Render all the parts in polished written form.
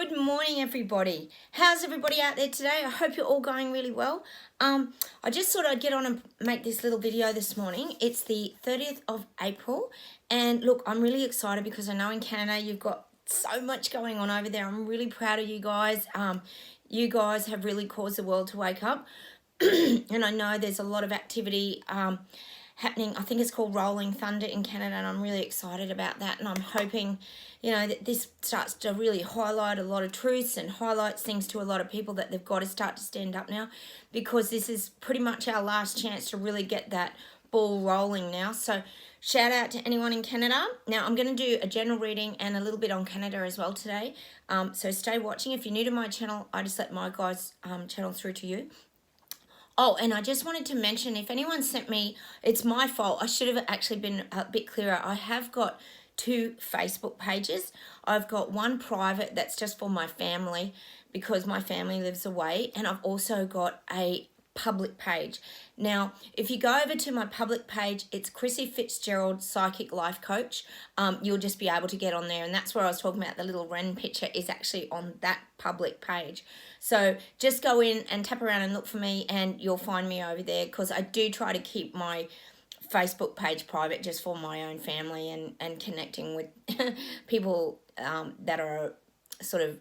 Good morning, everybody. How's everybody out there today? I hope you're all going really well. I just thought I'd get on and make this little video this morning. It's the 30th of April, and look, I'm really excited because I know in Canada you've got so much going on over there. I'm really proud of you guys. You guys have really caused the world to wake up, and I know there's a lot of activity happening. I think it's called Rolling Thunder in Canada, and I'm really excited about that, and I'm hoping, you know, that this starts to really highlight a lot of truths and highlights things to a lot of people that they've got to start to stand up now, because this is pretty much our last chance to really get that ball rolling now. So shout out to anyone in Canada. Now I'm going to do a general reading and a little bit on Canada as well today, so stay watching. If you're new to my channel, I just let my guys channel through to you. Oh, and I just wanted to mention, if anyone sent me, it's my fault. I should have actually been a bit clearer. I have got 2 Facebook pages. I've got one private that's just for my family because my family lives away. And I've also got a public page. Now, if you go over to my public page, it's Chrissy Fitzgerald, Psychic Life Coach. You'll just be able to get on there. And that's where I was talking about the little wren picture is actually on that public page. So just go in and tap around and look for me and you'll find me over there, because I do try to keep my Facebook page private just for my own family and connecting with people that are sort of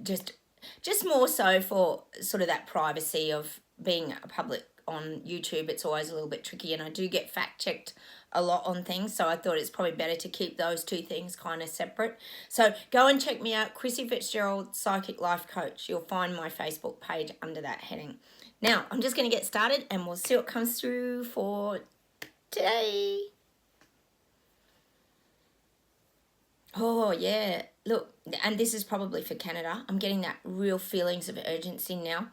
just more so for sort of that privacy of being a public on YouTube. It's always a little bit tricky, and I do get fact checked a lot on things, so I thought it's probably better to keep those 2 things kind of separate. So go and check me out, Chrissy Fitzgerald, Psychic Life Coach. You'll find my Facebook page under that heading. Now I'm just going to get started and we'll see what comes through for today. Oh yeah, look, and this is probably for Canada. I'm getting that real feelings of urgency now.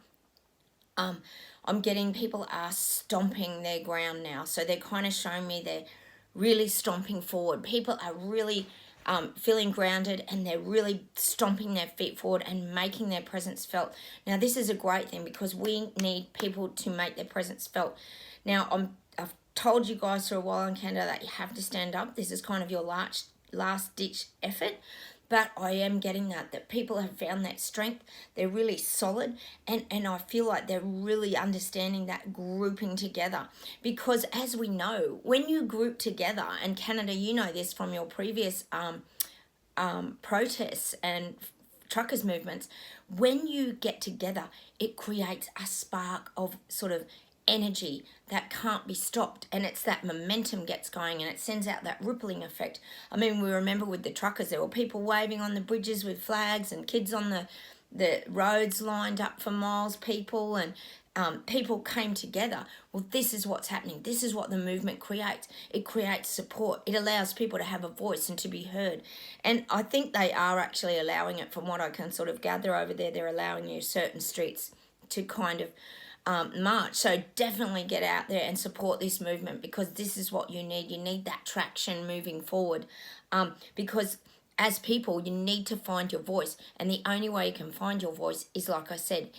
I'm getting people are stomping their ground now. So they're kind of showing me they're really stomping forward. People are really feeling grounded, and they're really stomping their feet forward and making their presence felt. Now, this is a great thing because we need people to make their presence felt. Now, I've told you guys for a while in Canada that you have to stand up. This is kind of your last-ditch effort. But I am getting that people have found that strength. They're really solid. And I feel like they're really understanding that grouping together. Because as we know, when you group together, and Canada, you know this from your previous protests and truckers movements, when you get together, it creates a spark of sort of energy that can't be stopped, and it's that momentum gets going and it sends out that rippling effect. I mean, we remember with the truckers, there were people waving on the bridges with flags and kids on the roads lined up for miles, people, and people came together. Well, this is what's happening. This is what the movement creates. It creates support. It allows people to have a voice and to be heard. And I think they are actually allowing it. From what I can sort of gather over there, they're allowing you certain streets to kind of march. So definitely get out there and support this movement, because this is what you need. You need that traction moving forward, because as people, you need to find your voice, and the only way you can find your voice is, like I said,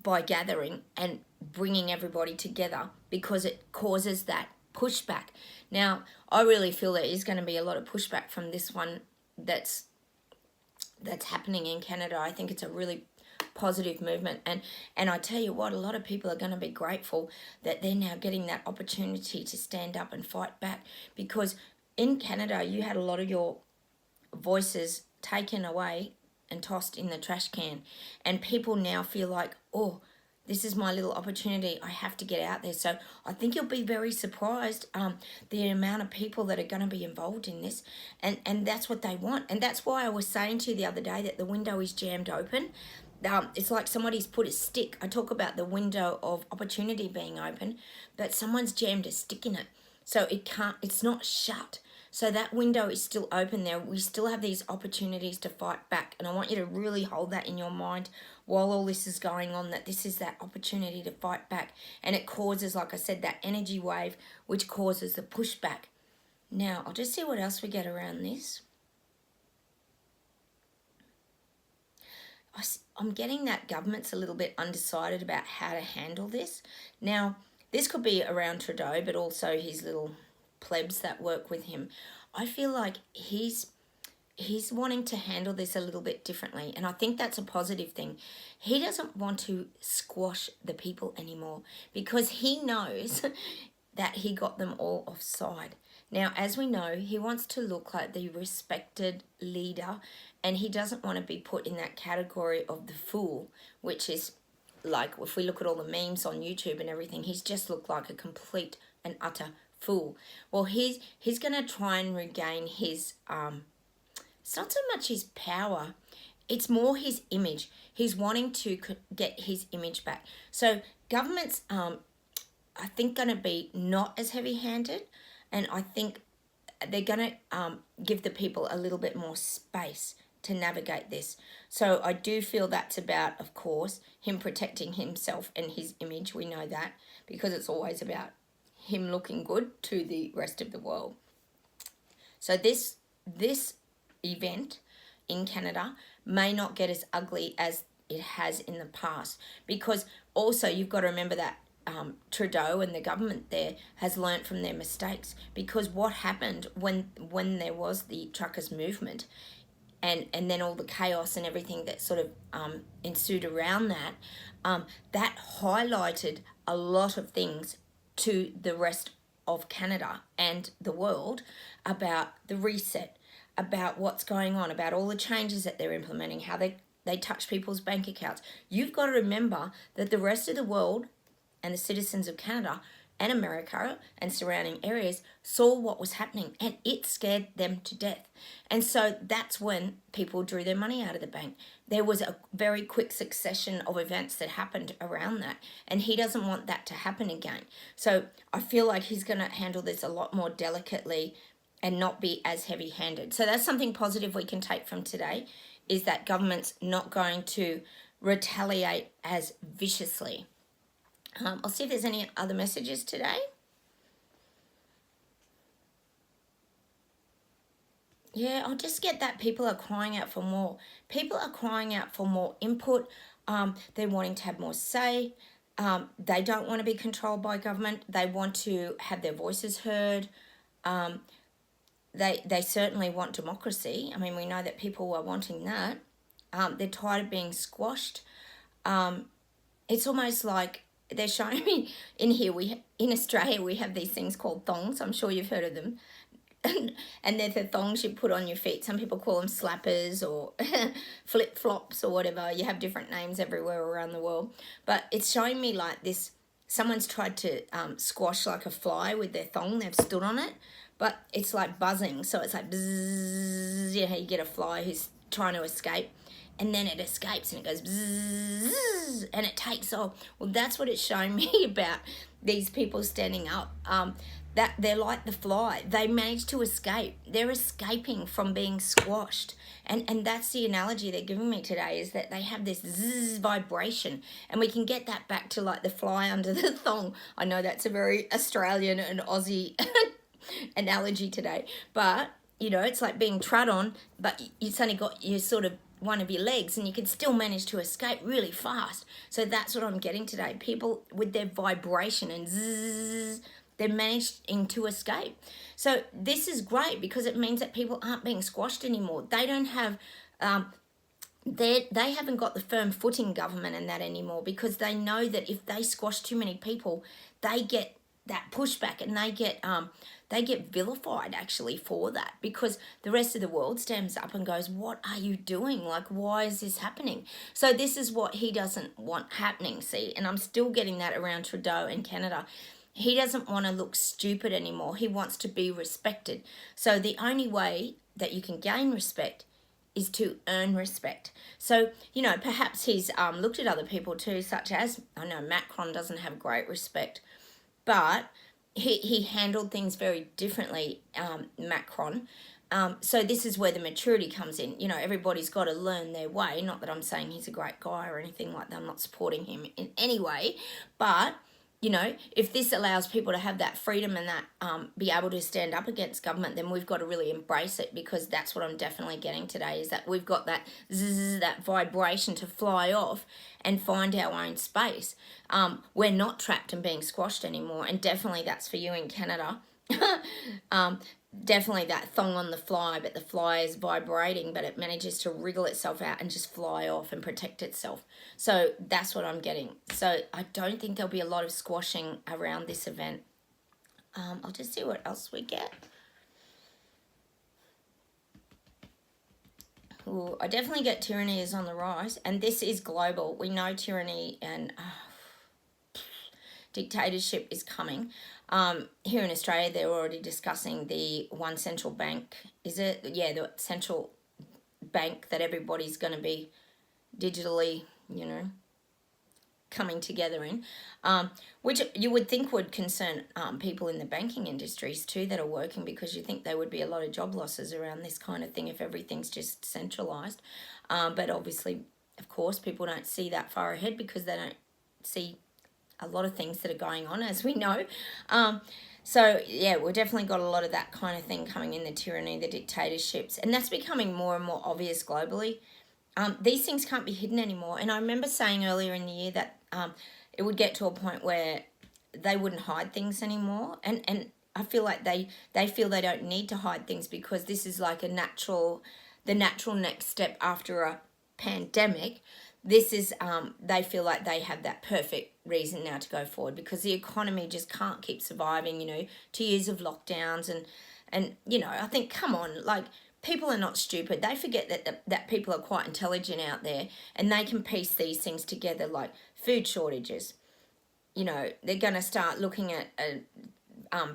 by gathering and bringing everybody together, because it causes that pushback. Now, I really feel there is going to be a lot of pushback from this one that's happening in Canada. I think it's a really positive movement, and I tell you what, a lot of people are going to be grateful that they're now getting that opportunity to stand up and fight back, because in Canada you had a lot of your voices taken away and tossed in the trash can, and people now feel like, oh, this is my little opportunity, I have to get out there. So I think you'll be very surprised the amount of people that are going to be involved in this, and that's what they want. And that's why I was saying to you the other day that the window is jammed open. It's like somebody's put a stick. I talk about the window of opportunity being open, but someone's jammed a stick in it. So it's not shut. So that window is still open there. We still have these opportunities to fight back. And I want you to really hold that in your mind while all this is going on, that this is that opportunity to fight back. And it causes, like I said, that energy wave, which causes the pushback. Now, I'll just see what else we get around this. I'm getting that government's a little bit undecided about how to handle this. Now, this could be around Trudeau, but also his little plebs that work with him. I feel like he's he's wanting to handle this a little bit differently, and I think that's a positive thing. He doesn't want to squash the people anymore because he knows that he got them all offside. Now, as we know, he wants to look like the respected leader, and he doesn't want to be put in that category of the fool, which is like, if we look at all the memes on YouTube and everything, he's just looked like a complete and utter fool. Well, he's going to try and regain his, it's not so much his power, it's more his image. He's wanting to get his image back. So government's, I think, going to be not as heavy-handed, and I think they're going to give the people a little bit more space to navigate this. So I do feel that's about, of course, him protecting himself and his image. We know that because it's always about him looking good to the rest of the world. So this event in Canada may not get as ugly as it has in the past, because also you've got to remember that Trudeau and the government there has learnt from their mistakes, because what happened when there was the truckers movement and then all the chaos and everything that sort of ensued around that, that highlighted a lot of things to the rest of Canada and the world about the reset, about what's going on, about all the changes that they're implementing, how they touch people's bank accounts. You've got to remember that the rest of the world and the citizens of Canada and America and surrounding areas saw what was happening, and it scared them to death. And so that's when people drew their money out of the bank. There was a very quick succession of events that happened around that, and he doesn't want that to happen again. So I feel like he's going to handle this a lot more delicately and not be as heavy-handed. So that's something positive we can take from today, is that government's not going to retaliate as viciously. I'll see if there's any other messages today. Yeah, I'll just get that people are crying out for more. People are crying out for more input. They're wanting to have more say. They don't want to be controlled by government. They want to have their voices heard. They certainly want democracy. I mean, we know that people are wanting that. They're tired of being squashed. It's almost like they're showing me in here, in Australia, we have these things called thongs. I'm sure you've heard of them. And they're the thongs you put on your feet. Some people call them slappers or flip-flops or whatever. You have different names everywhere around the world. But it's showing me like this, someone's tried to squash like a fly with their thong. They've stood on it, but it's like buzzing. So it's like bzzz, you know how you get a fly who's trying to escape, and then it escapes and it goes bzzz, and it takes off. Well, that's what it's showing me about these people standing up. That they're like the fly. They managed to escape. They're escaping from being squashed. And that's the analogy they're giving me today, is that they have this zzz vibration, and we can get that back to like the fly under the thong. I know that's a very Australian and Aussie analogy today, but you know, it's like being trod on, but it's only got your sort of one of your legs, and you can still manage to escape really fast. So that's what I'm getting today. People with their vibration and zzz, they're managing to escape. So this is great because it means that people aren't being squashed anymore. They don't have, they haven't got the firm footing government and that anymore, because they know that if they squash too many people, they get that pushback, and they get vilified actually for that, because the rest of the world stands up and goes, what are you doing? Like, why is this happening? So this is what he doesn't want happening, see? And I'm still getting that around Trudeau in Canada. He doesn't want to look stupid anymore. He wants to be respected. So the only way that you can gain respect is to earn respect. So, you know, perhaps he's looked at other people too, such as, I know Macron doesn't have great respect, but he handled things very differently, Macron. So this is where the maturity comes in. You know, everybody's got to learn their way. Not that I'm saying he's a great guy or anything like that. I'm not supporting him in any way. But, you know, if this allows people to have that freedom and that be able to stand up against government, then we've got to really embrace it, because that's what I'm definitely getting today, is that we've got that zzz, that vibration to fly off and find our own space. We're not trapped and being squashed anymore, and definitely that's for you in Canada. definitely that thong on the fly, but the fly is vibrating, but it manages to wriggle itself out and just fly off and protect itself. So that's what I'm getting. So I don't think there'll be a lot of squashing around this event. I'll just see what else we get. Ooh, I definitely get tyranny is on the rise, and this is global. We know tyranny and dictatorship is coming. Here in Australia, they're already discussing the one central bank. Is it? Yeah, the central bank that everybody's going to be digitally, coming together in, which you would think would concern people in the banking industries too that are working, because you think there would be a lot of job losses around this kind of thing if everything's just centralised. But obviously, of course, people don't see that far ahead because they don't see a lot of things that are going on, as we know. So, yeah, we've definitely got a lot of that kind of thing coming in, the tyranny, the dictatorships, and that's becoming more and more obvious globally. These things can't be hidden anymore. And I remember saying earlier in the year that it would get to a point where they wouldn't hide things anymore. And I feel like they feel they don't need to hide things, because this is like the natural next step after a pandemic. This is, they feel like they have that perfect reason now to go forward, because the economy just can't keep surviving, 2 years of lockdowns. And I think, come on, like, people are not stupid. They forget that people are quite intelligent out there, and they can piece these things together, like food shortages. They're going to start looking at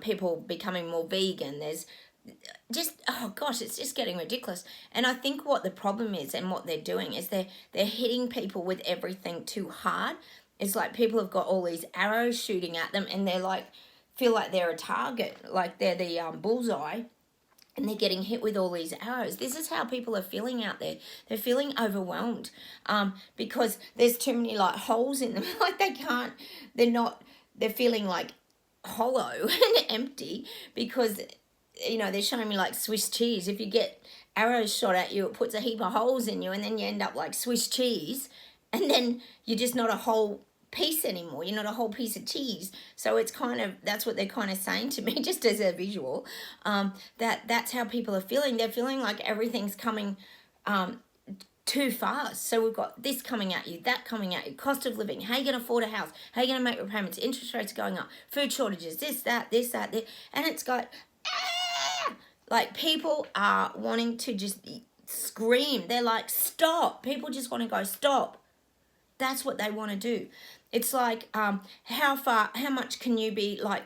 people becoming more vegan. There's just, oh gosh, it's just getting ridiculous. And I think what the problem is, and what they're doing, is they're hitting people with everything too hard. It's like people have got all these arrows shooting at them, and they're like, feel like they're a target, like they're the bullseye, and they're getting hit with all these arrows. This is how people are feeling out there. They're feeling overwhelmed because there's too many like holes in them. Like they're feeling like hollow and empty, because they're showing me like Swiss cheese. If you get arrows shot at you, it puts a heap of holes in you, and then you end up like Swiss cheese, and then you're just not a whole piece anymore. You're not a whole piece of cheese. So it's kind of, that's what they're kind of saying to me, just as a visual, that's how people are feeling. They're feeling like everything's coming too fast. So we've got this coming at you, that coming at you, cost of living, how you going to afford a house, how you going to make repayments, interest rates going up, food shortages, this, that, and it's got, like, people are wanting to just scream. They're like, stop. People just want to go, stop. That's what they want to do. It's like, how much can you be like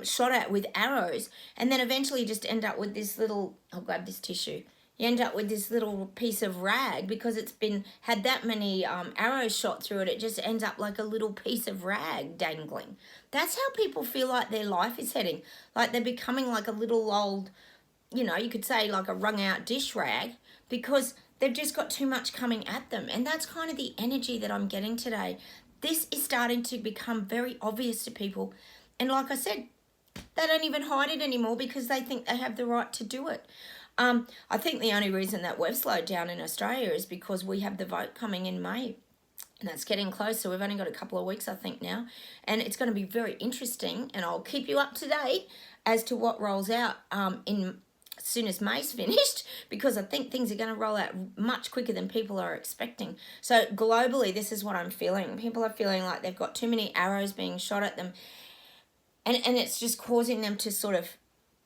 shot at with arrows, and then eventually just end up with this little, I'll grab this tissue. You end up with this little piece of rag, because it's had that many arrows shot through it. It just ends up like a little piece of rag dangling. That's how people feel like their life is heading. Like they're becoming like a little old, you could say like a wrung out dish rag, because they've just got too much coming at them. And that's kind of the energy that I'm getting today. This is starting to become very obvious to people. And like I said, they don't even hide it anymore, because they think they have the right to do it. I think the only reason that we've slowed down in Australia is because we have the vote coming in May. And that's getting close. So we've only got a couple of weeks, I think, now. And it's going to be very interesting. And I'll keep you up to date as to what rolls out as soon as May's finished, because I think things are going to roll out much quicker than people are expecting. So globally, this is what I'm feeling. People are feeling like they've got too many arrows being shot at them, and it's just causing them to sort of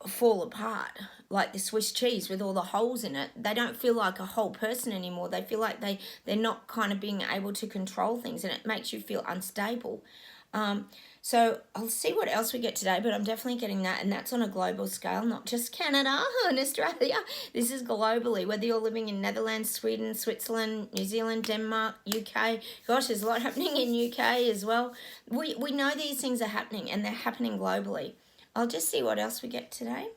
fall apart, like the Swiss cheese with all the holes in it. They don't feel like a whole person anymore. They feel like they're not kind of being able to control things, and it makes you feel unstable. So I'll see what else we get today, but I'm definitely getting that, and that's on a global scale, not just Canada and Australia. This is globally, whether you're living in Netherlands, Sweden, Switzerland, New Zealand, Denmark, UK. Gosh, there's a lot happening in UK as well. We know these things are happening, and they're happening globally. I'll just see what else we get today.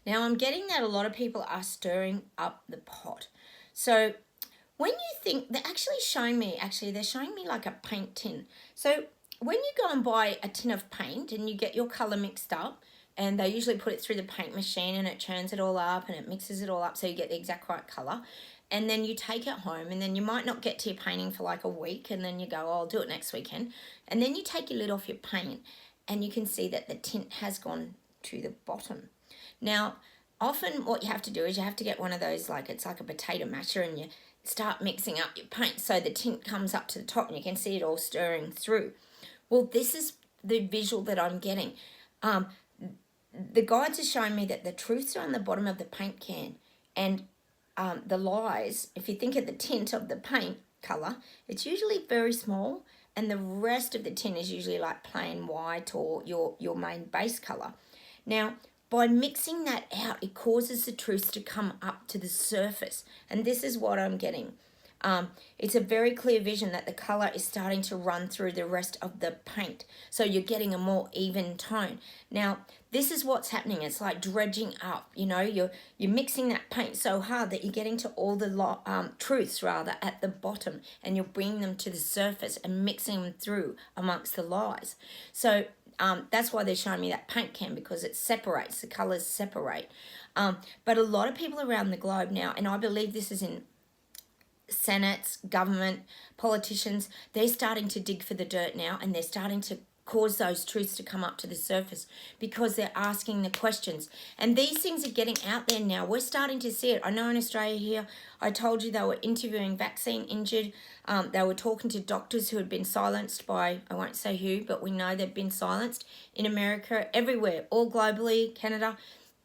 Now, I'm getting that a lot of people are stirring up the pot. So when you think, they're showing me like a paint tin. So when you go and buy a tin of paint and you get your colour mixed up, and they usually put it through the paint machine and it churns it all up and it mixes it all up so you get the exact right colour. And then you take it home, and then you might not get to your painting for like a week, and then you go, oh, I'll do it next weekend. And then you take your lid off your paint and you can see that the tint has gone to the bottom. Now, often what you have to do is you have to get one of those, like it's like a potato masher, and you start mixing up your paint so the tint comes up to the top and you can see it all stirring through. Well, this is the visual that I'm getting. The guides are showing me that the truths are on the bottom of the paint can, and the lies, if you think of the tint of the paint colour, it's usually very small, and the rest of the tint is usually like plain white or your main base colour. Now, by mixing that out, it causes the truths to come up to the surface, and this is what I'm getting. It's a very clear vision that the colour is starting to run through the rest of the paint, so you're getting a more even tone. Now, this is what's happening. It's like dredging up, you know, you're mixing that paint so hard that you're getting to all the truths rather at the bottom, and you're bringing them to the surface and mixing them through amongst the lies. So that's why they're showing me that paint can, because it separates, the colours separate. But a lot of people around the globe now, and I believe this is in senates, government, politicians, they're starting to dig for the dirt now, and they're starting to cause those truths to come up to the surface because they're asking the questions. And these things are getting out there now. We're starting to see it. I know in Australia here, I told you they were interviewing vaccine injured. They were talking to doctors who had been silenced by, I won't say who, but we know they've been silenced. In America, everywhere, all globally, Canada,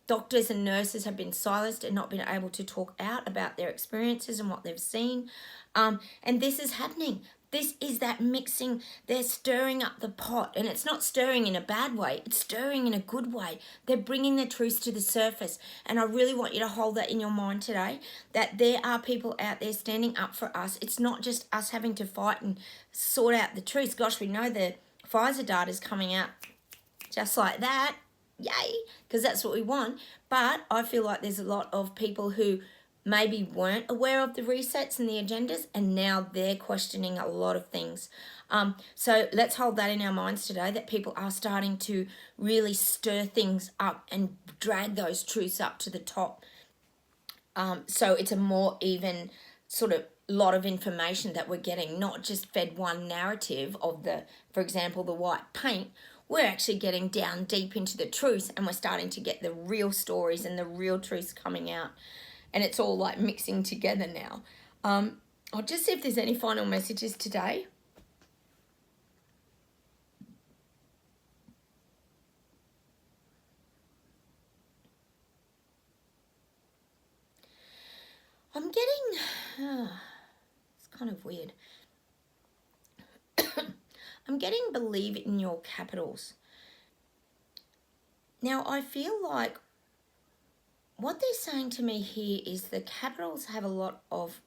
doctors and nurses have been silenced and not been able to talk out about their experiences and what they've seen. And this is happening. This is that mixing. They're stirring up the pot, and it's not stirring in a bad way. It's stirring in a good way. They're bringing the truth to the surface. And I really want you to hold that in your mind today, that there are people out there standing up for us. It's not just us having to fight and sort out the truth. Gosh, we know the Pfizer data is coming out just like that. Yay, because that's what we want. But I feel like there's a lot of people who maybe weren't aware of the resets and the agendas, and now they're questioning a lot of things. So let's hold that in our minds today, that people are starting to really stir things up and drag those truths up to the top. So it's a more even sort of lot of information that we're getting, not just fed one narrative of the, for example, the white paint. We're actually getting down deep into the truth, and we're starting to get the real stories and the real truths coming out. And it's all like mixing together now. I'll just see if there's any final messages today. I'm getting, it's kind of weird. I'm getting believe in your capitals. Now, I feel like what they're saying to me here is the capitals have a lot of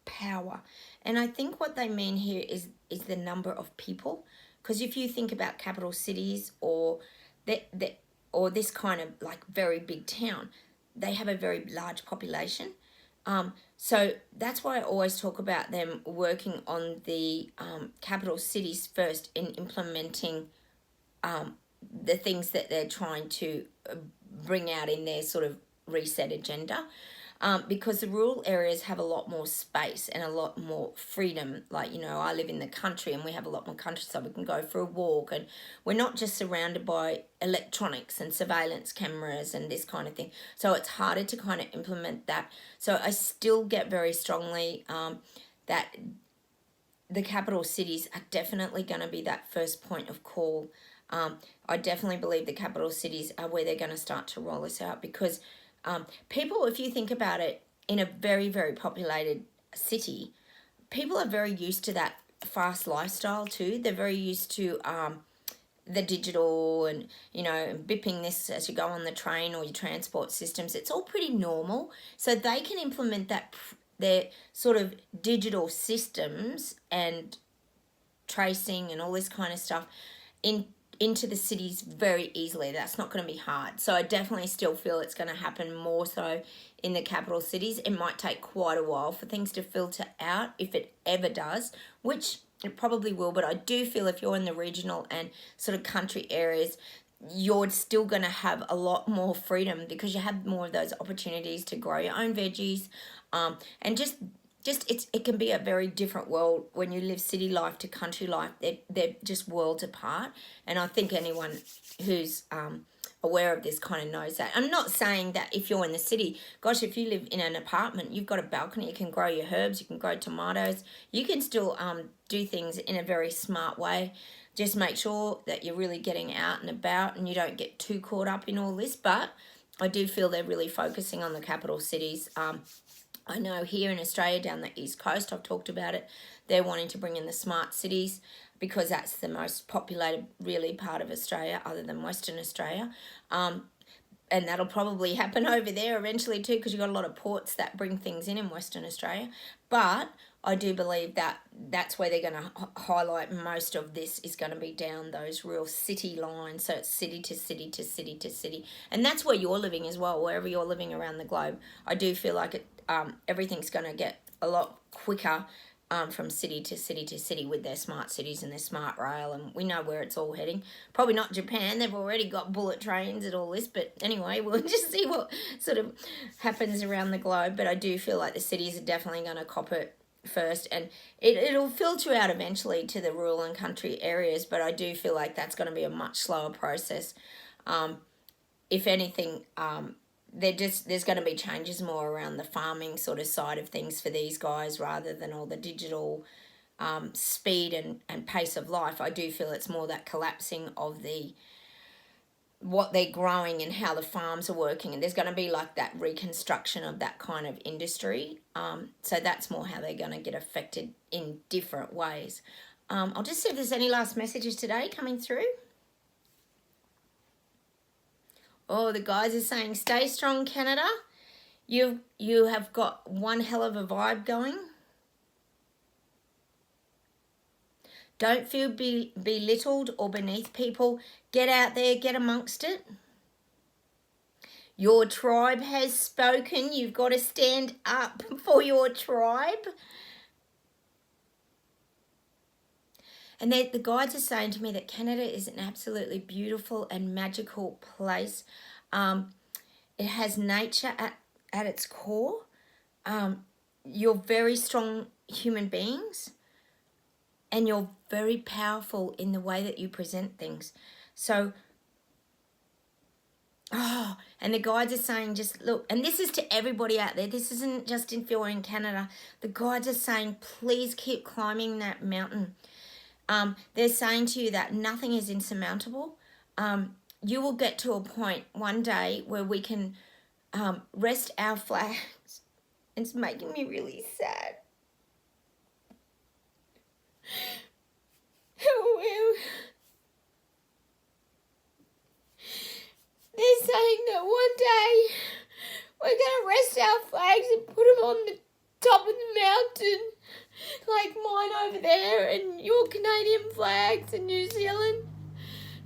power. And I think what they mean here is the number of people. Because if you think about capital cities or this kind of like very big town, they have a very large population. So that's why I always talk about them working on the capital cities first in implementing the things that they're trying to bring out in their sort of reset agenda. Because the rural areas have a lot more space and a lot more freedom. Like, you know, I live in the country and we have a lot more country, so we can go for a walk, and we're not just surrounded by electronics and surveillance cameras and this kind of thing. So it's harder to kind of implement that. So I still get very strongly that the capital cities are definitely going to be that first point of call. I definitely believe the capital cities are where they're going to start to roll this out, because people, if you think about it, in a very, very populated city, people are very used to that fast lifestyle too. They're very used to the digital and, you know, bipping this as you go on the train or your transport systems. It's all pretty normal. So they can implement that, their sort of digital systems and tracing and all this kind of stuff into the cities very easily. That's not going to be hard. So I definitely still feel it's going to happen more so in the capital cities. It might take quite a while for things to filter out, if it ever does, which it probably will. But I do feel if you're in the regional and sort of country areas, you're still going to have a lot more freedom because you have more of those opportunities to grow your own veggies, and just it can be a very different world when you live city life to country life. They're just worlds apart, and I think anyone who's aware of this kind of knows that. I'm not saying that if you're in the city, gosh, if you live in an apartment, you've got a balcony, you can grow your herbs, you can grow tomatoes, you can still do things in a very smart way. Just make sure that you're really getting out and about and you don't get too caught up in all this. But I do feel they're really focusing on the capital cities. I know here in Australia, down the East Coast, I've talked about it, they're wanting to bring in the smart cities because that's the most populated really part of Australia other than Western Australia. And that'll probably happen over there eventually too, because you've got a lot of ports that bring things in Western Australia. But I do believe that that's where they're going to highlight most of this is going to be down those real city lines. So it's city to city to city to city. And that's where you're living as well, wherever you're living around the globe. I do feel like everything's going to get a lot quicker from city to city to city with their smart cities and their smart rail, and we know where it's all heading. Probably not Japan, they've already got bullet trains and all this, but anyway, we'll just see what sort of happens around the globe. But I do feel like the cities are definitely going to cop it first, and it'll filter out eventually to the rural and country areas, but I do feel like that's going to be a much slower process. If anything, there's going to be changes more around the farming sort of side of things for these guys rather than all the digital speed and pace of life. I do feel it's more that collapsing of what they're growing and how the farms are working, and there's going to be like that reconstruction of that kind of industry. So that's more how they're going to get affected in different ways. I'll just see if there's any last messages today coming through. Oh, the guys are saying, stay strong, Canada. You have got one hell of a vibe going. Don't feel belittled or beneath people. Get out there, get amongst it. Your tribe has spoken. You've got to stand up for your tribe. And the guides are saying to me that Canada is an absolutely beautiful and magical place. It has nature at its core. You're very strong human beings, and you're very powerful in the way that you present things. So, and the guides are saying, just look, and this is to everybody out there. This isn't just if you're in Canada. The guides are saying, please keep climbing that mountain. They're saying to you that nothing is insurmountable. You will get to a point one day where we can rest our flags. It's making me really sad. They're saying that one day we're going to rest our flags and put them on the top of the mountain, like mine over there, and your Canadian flags in New Zealand,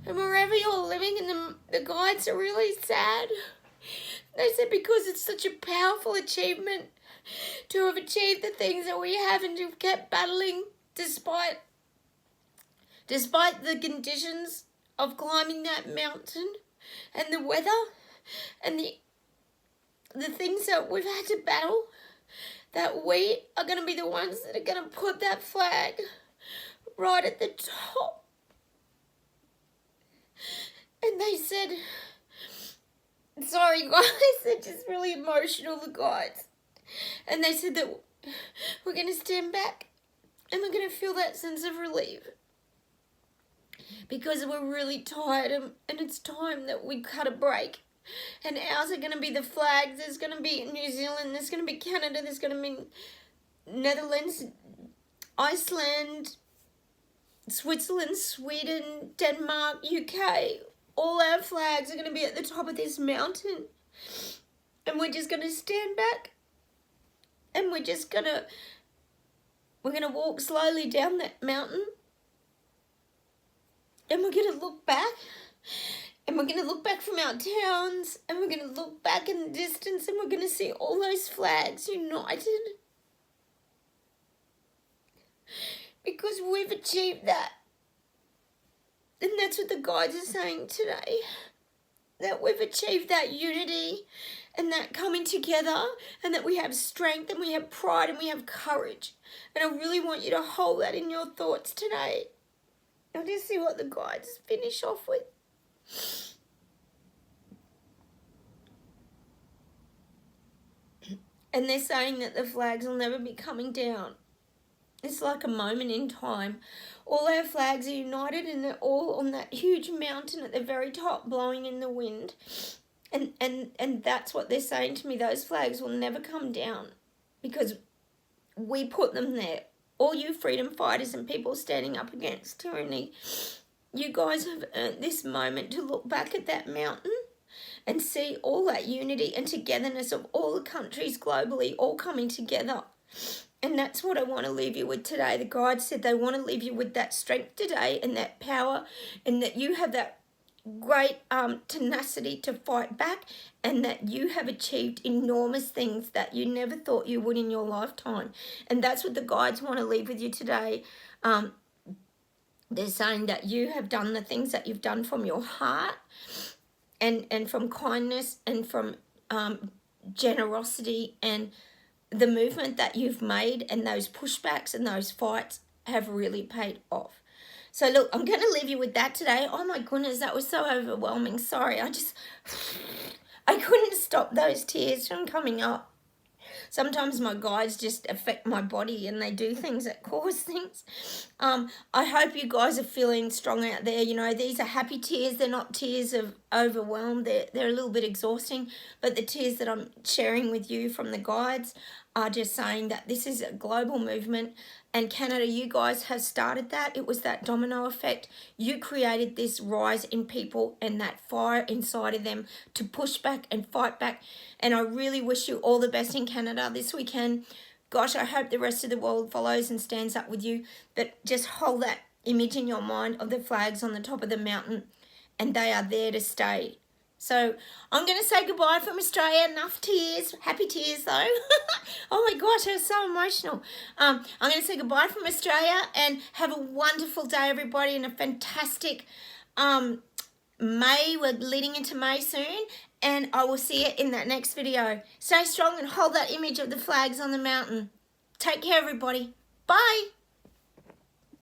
and wherever you're living. And the guides are really sad. They said because it's such a powerful achievement to have achieved the things that we have and to have kept battling despite the conditions of climbing that mountain and the weather and the things that we've had to battle, that we are going to be the ones that are going to put that flag right at the top. And they said, sorry guys, they're just really emotional, the guys. And they said that we're going to stand back and we're going to feel that sense of relief, because we're really tired and it's time that we cut a break. And ours are going to be the flags. There's going to be New Zealand, there's going to be Canada, there's going to be Netherlands, Iceland, Switzerland, Sweden, Denmark, UK. All our flags are going to be at the top of this mountain. And we're just going to stand back. And we're going to walk slowly down that mountain. And we're going to look back. And we're going to look back from our towns. And we're going to look back in the distance. And we're going to see all those flags united. Because we've achieved that. And that's what the guides are saying today, that we've achieved that unity and that coming together, and that we have strength and we have pride and we have courage. And I really want you to hold that in your thoughts today. I'll just see what the guides finish off with. And they're saying that the flags will never be coming down. It's like a moment in time. All our flags are united and they're all on that huge mountain at the very top, blowing in the wind. And that's what they're saying to me. Those flags will never come down because we put them there. All you freedom fighters and people standing up against tyranny, you guys have earned this moment to look back at that mountain and see all that unity and togetherness of all the countries globally all coming together. And that's what I want to leave you with today. The guides said they want to leave you with that strength today and that power, and that you have that great tenacity to fight back, and that you have achieved enormous things that you never thought you would in your lifetime. And that's what the guides want to leave with you today. They're saying that you have done the things that you've done from your heart and from kindness and from generosity, and the movement that you've made and those pushbacks and those fights have really paid off. So look, I'm going to leave you with that today. Oh my goodness, that was so overwhelming. Sorry, I couldn't stop those tears from coming up. Sometimes my guides just affect my body and they do things that cause things. I hope you guys are feeling strong out there. You know, these are happy tears. They're not tears of overwhelm. They're a little bit exhausting. But the tears that I'm sharing with you from the guides are just saying that this is a global movement. And Canada, you guys have started that. It was that domino effect. You created this rise in people and that fire inside of them to push back and fight back. And I really wish you all the best in Canada this weekend. Gosh, I hope the rest of the world follows and stands up with you. But just hold that image in your mind of the flags on the top of the mountain, and they are there to stay. So I'm going to say goodbye from Australia. Enough tears. Happy tears, though. Oh, my gosh, I was so emotional. I'm going to say goodbye from Australia, and have a wonderful day, everybody, and a fantastic May. We're leading into May soon, and I will see you in that next video. Stay strong and hold that image of the flags on the mountain. Take care, everybody. Bye.